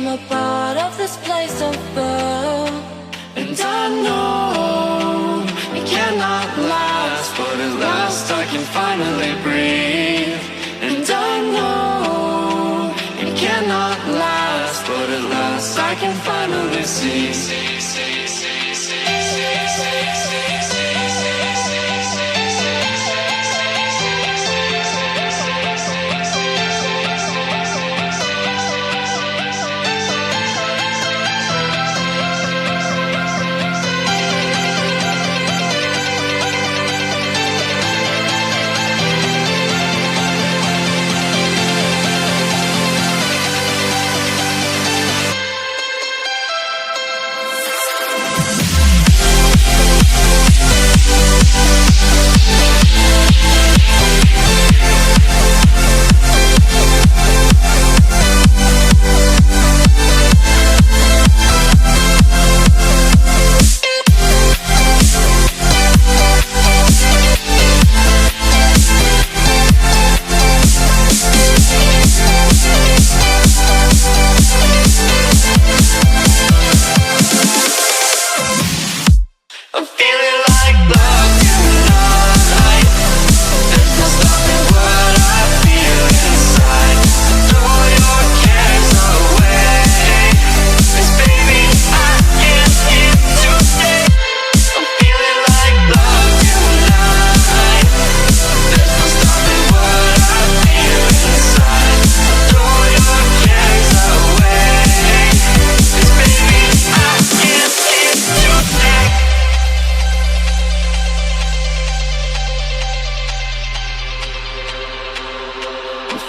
I'm a part of this place of birth. And I know it cannot last, but at last I can finally breathe. And I know it cannot last, but at last I can finally see.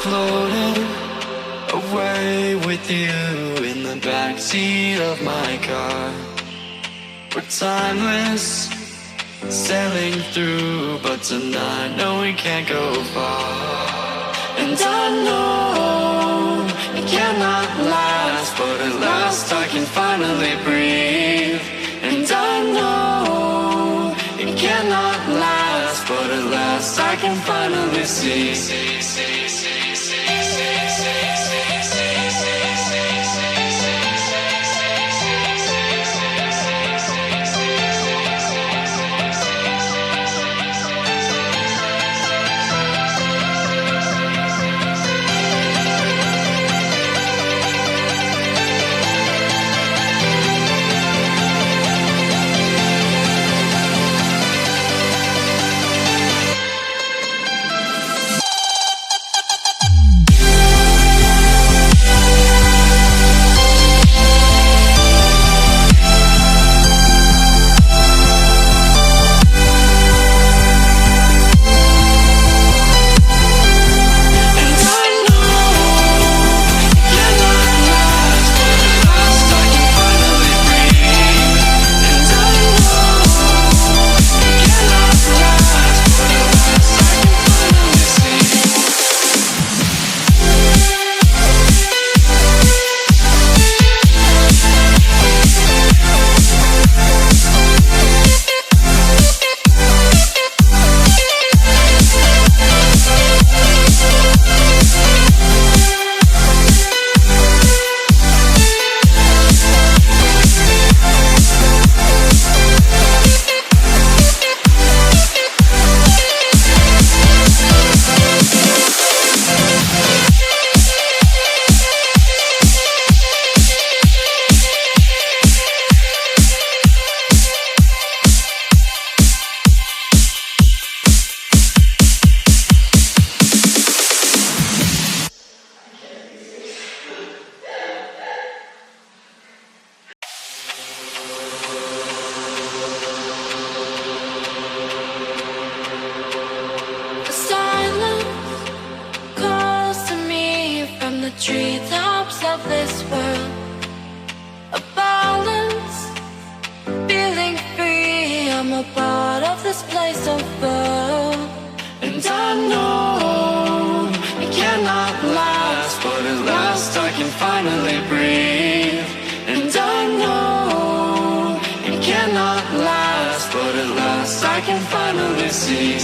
Floating away with you in the backseat of my car. We're timeless, sailing through, but tonight, no, we can't go far. And I know it cannot last, but at last I can finally breathe. And I know it cannot last, but at last I can finally see. Treetops of this world, a balance, feeling free. I'm a part of this place of birth. And I know it cannot last, but at last I can finally breathe. And I know it cannot last, but at last I can finally see.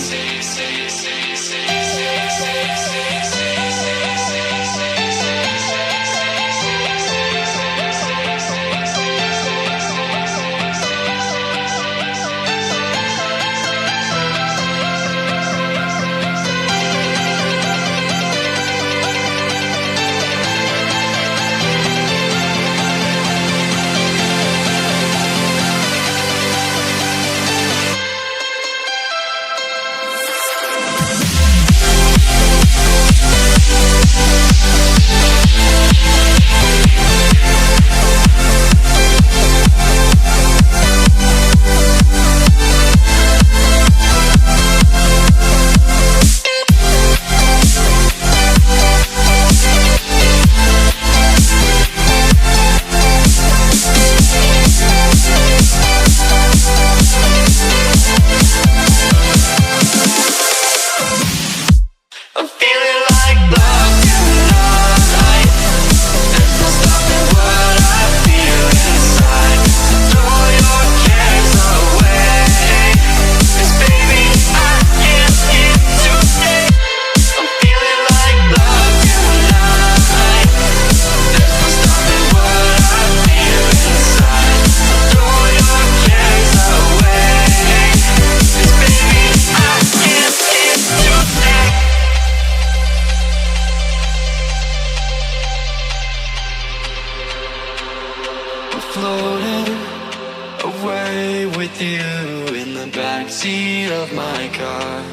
of my car.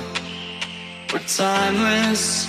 We're timeless.